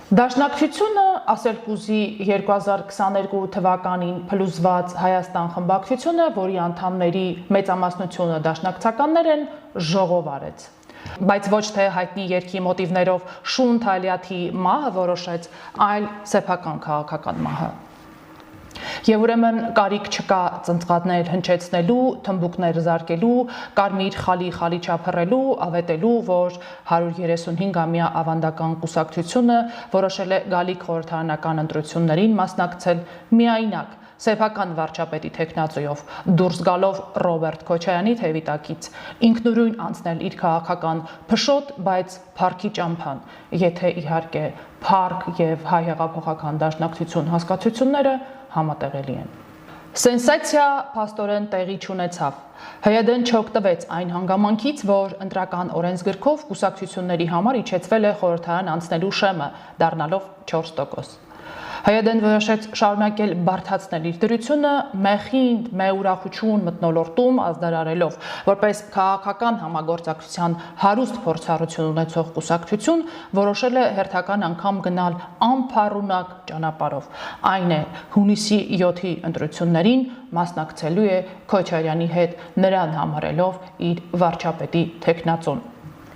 Դաշնակցությունը ասել կուզի 2022 թվականին փլուզված Հայաստան խմբակցությունը, որի անդամների մեծամասնությունը դաշնակցականներ են, ժողով արեց։ Բայց ոչ թե հայտնի երգի մոտիվներով Շուն Թալիաթի մահը որոշեց, այլ սեփական քաղաքական մահը։ Եվ ուրեմն կարիք չկա ծնծղատներ հնչեցնելու, թմբուկներ զարկելու, կարմիր խալի չափռելու, ավետելու, որ 135-ամյա ավանդական կուսակցությունը որոշել է գալիք խորհրդարանական ընտրություններին մասնակցել միայնակ, սեփական վարչապետի թեկնածուով, դուրս գալով Ռոբերտ Քոչարյանի թևիտակից, ինքնուրույն անցնել իր քաղաքական փշոտ, բայց փառքի ճամփան, եթե իհարկե փառք եւ հայ հեղափոխական դաշնակցություն հասկացությունները համատեղելի են։ Սենսացիա փաստորեն տեղի չունեցավ։ ՀՅԴ-ն չօգտվեց այն հանգամանքից, որ ընտրական օրենսգրքով կուսակցությունների համար իջեցվել է խորհրդարան անցնելու շեմը, դառնալով 4%։ ՀՅԴ-ն որոշեց շարունակել բարդացնել իր դրությունը մեխինդ, ուրախություն մթնոլորտում ազդարարելով, որպես քաղաքական համագործակցության հարուստ փորձառություն ունեցող կուսակցություն որոշել է հերթական անգամ գնալ անփառունակ ճանապարհով։ Այն է, հունիսի 7-ի ընտրություններին մասնակցելու է Քոչարյանի հետ, նրան համարելով իր վարչապետի թեկնածուն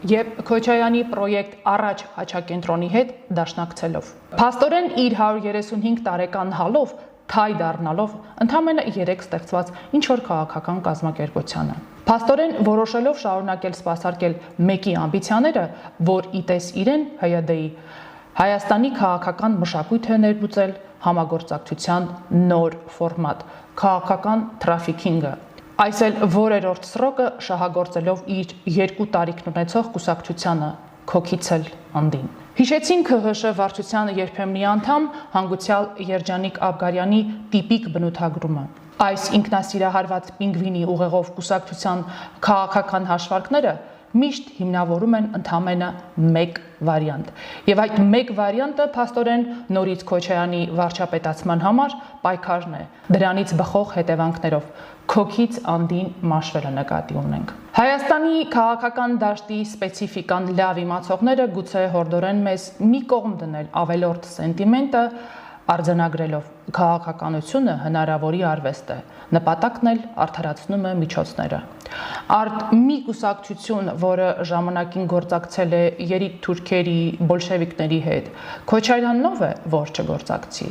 եւ Քոչարյանի պրոյեկտ առաջ հաչակենտրոնի հետ դաշնակցելով։ Փաստորեն իր 135 տարեկան հալով թայ դառնալով ընդամենը 3 ստեղծված ինչ-որ քաղաքական կազմակերպությանը։ Փաստորեն որոշելով շարունակել սպասարկել մեկի ամբիցիաները, որ իտես իրեն ՀՅԴ-ի Հայաստանի քաղաքական մշակույթ է ներմուծել համագործակցության նոր ֆորմատ, քաղաքական թրաֆիքինգը։ Այս էլ որերորդ սրոկը շահագործելով իր 2 տարիքն ունեցող կուսակցությանը քոքիցել անդին։ Հիշեցին ՔՀՇ վարչության երբեմնի անդամ հանգուցյալ Երջանիկ Աբգարյանի տիպիկ բնութագրումը։ Այս ինքնասիրահարված պինգվինի ուղեղով կուսակցության քաղաքական հաշվարկները միշտ հիմնավորում են ընդամենը մեկ վարիանտ։ Եվ այդ մեկ վարիանտը փաստորեն նորից Քոչարյանի վարչապետացման համար պայքարն է։ Դրանից բխող հետևանքներով քոքից անդին մաշվելը նկատի ունենք։ Հայաստանի քաղաքական դաշտի սպეციფიკան լավ իմացողները գուցե հորդորեն մեզ մի կողմ դնել ավելորդ սենտիմենտը, արձանագրելով քաղաքականությունը հնարավորի արվեստ է, նպատակն էլ արդարացնում է միջոցները։ Արդ մի կուսակցություն, որը ժամանակին գործակցել է երիտ թուրքերի, բոլշևիկների հետ, Քոչարյանով է, որ չգործակցի։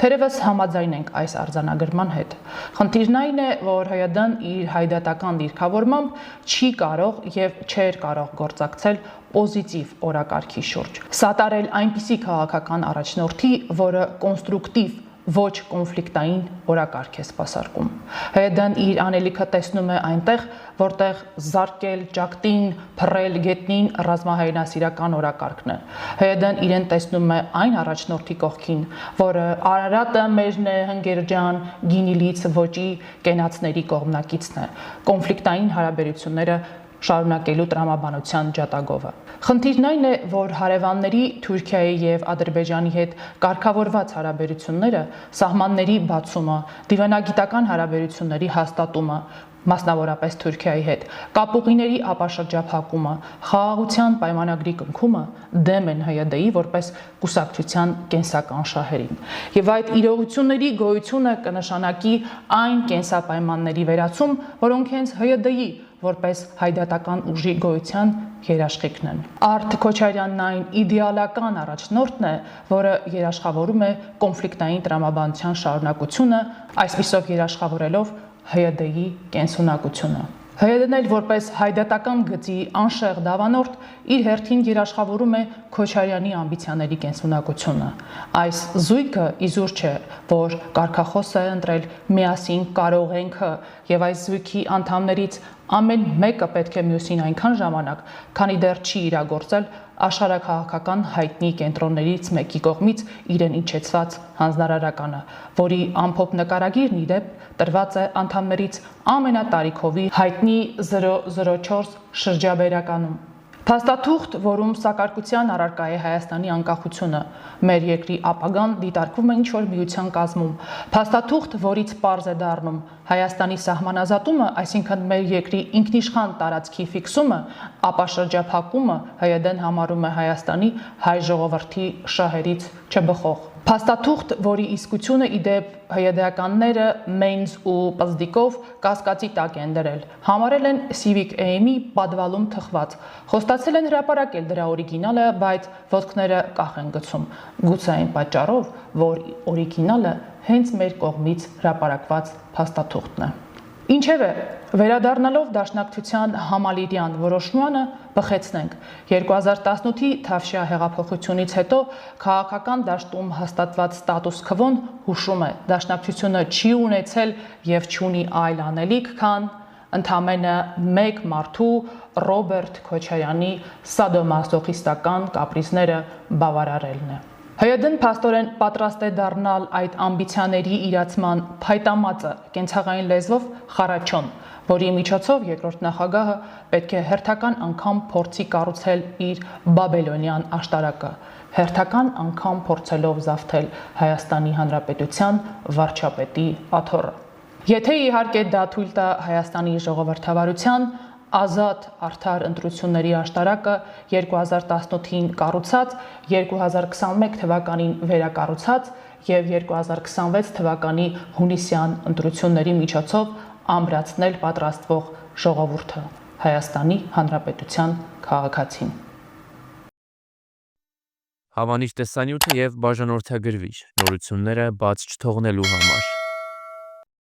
Թերևս համաձայն ենք այս արձանագրման հետ։ Խնդիրն այն է, որ ՀՅԴ-ն իր հայդատական դիրքավորմամբ չի կարող եւ չէր կարող գործակցել պոզիտիվ օրակարգի շուրջ։ Սատարել այնպիսի քաղաքական առաջնորդի, որը կոնստրուկտիվ ոչ կոնֆլիկտային օրակարգ է սպասարկում։ ՀՅԴ-ն իր անելիքը տեսնում է այնտեղ, որտեղ զարկել, ճակտին, փռել գետնին ռազմահայրենասիրական օրակարգն է։ ՀՅԴ-ն իրեն տեսնում է այն առաջնորդի կողքին, որը Արարատը մերն է, հնգերջան, Գինիլից ոճի կենացների կողմնակիցն է, կոնֆլիկտային հարաբերությունները շարունակելու տրամաբանության ջատագովը։ Խնդիրն այն է, որ հարևանների Թուրքիայի եւ Ադրբեջանի հետ կարգավորված հարաբերությունները, սահմանների բացումը, դիվանագիտական հարաբերությունների հաստատումը, մասնավորապես Թուրքիայի հետ, կապուղիների ապաշրջափակումը, խաղաղության պայմանագրի կնքումը դեմ են ՀՅԴ-ի որպես կուսակցության կենսական շահերին։ Եվ այդ իրողությունների գոյությունը կնշանակի այն կենսապայմանների վերացում, որոնք հենց ՀՅԴ-ի որպես հայդատական ուժի գոյության երաշխիքն են։ Արդ Քոչարյանն այն իդեալական առաջնորդն է, որը երաշխավորում է կոնֆլիկտային տրամաբանության շարունակությունը, այսպիսով երաշխավորելով ՀՅԴ-ի կենսունակությունը։ ՀՅԴ-ն էլ որպես հայդատական գծի անշեղ դավանորդ իր հերթին երաշխավորում է Քոչարյանի ամբիցիաների կենսունակությունը։ Այս զույգը իզուր չէ, որ կարգախոս է ընտրել միասին կարող ենք եւ այս զույգի անդամներից ամեն մեկը պետք է մյուսին այնքան ժամանակ, քանի դեռ չի իրագործել աշխարհաքաղաքական հայտնի կենտրոններից մեկի կողմից իրեն իջեցված հանձնարարականը, որի ամփոփ նկարագիրն ի դեպ տրված է անդամներից ամենատարիքովի հայտնի 004 շրջաբերականում։ Փաստաթուղթ, որում սակարկության առարկա է Հայաստանի անկախությունը, մեր երկրի ապագան դիտարկվում է ինչ-որ միության կազմում, փաստաթուղթ, որից պարզ է դառնում Հայաստանի սահմանազատումը, այսինքն մեր երկրի ինքնիշխան տարածքի ֆիքսումը, ապա շրջափակումը ՀՅԴ-ն համարում է Հայաստանի հայ ժողովրդի շահերից չբխող։ Փաստաթուղթ, որի իսկությունը իդեպ ՀՅԴ-ականները Մեյնզ ու Պզդիկով կասկածի տակ են դրել, համարել են Civic Aim-ի պատվալում թխված, խոստացել են հրապարակել դրա օրիգինալը, բայց ոտքները կախ են գցում, գուցե այն պատճառով, որ օրիգինալը հենց մեր կողմից հրապարակված փաստաթուղթն է։ Ինչևէ, վերադառնալով Դաշնակցության համալիրյան որոշմանը, բխեցնենք 2018-ի Թավշյա հեղափոխությունից հետո քաղաքական դաշտում հաստատված ստատուս քվոն հուշում է, Դաշնակցությունը չի ունեցել եւ չունի այլ անելիք, քան ընդամենը մեկ մարդու Ռոբերտ Քոչարյանի սադոմասոխիստական կապրիզները բավարարելն է։ ՀՅԴ-ն փաստորեն պատրաստ է դառնալ այդ ամբիցիաների իրացման փայտամածը կենցաղային լեզվով խառաչոն, որի միջոցով երկրորդ նախագահը պետք է հերթական անգամ փորձի կառուցել իր բաբելոնյան աշտարակը, հերթական անգամ փորձելով զավթել Հայաստանի Հանրապետության վարչապետի աթոռը։ Եթե իհարկե դա թույլ տա Հայաստանի ժողովրդավարության ազատ արդար ընտրությունների աշտարակը 2018-ին կառուցած, 2021 թվականին վերակառուցած եւ 2026 թվականի հունիսյան ընտրությունների միջոցով ամրացնել պատրաստվող ժողովուրդը, Հայաստանի Հանրապետության քաղաքացին։ Հավանիր տեսանյութը եւ բաժանորդագրվիչ նորությունները բաց չթողնելու համար։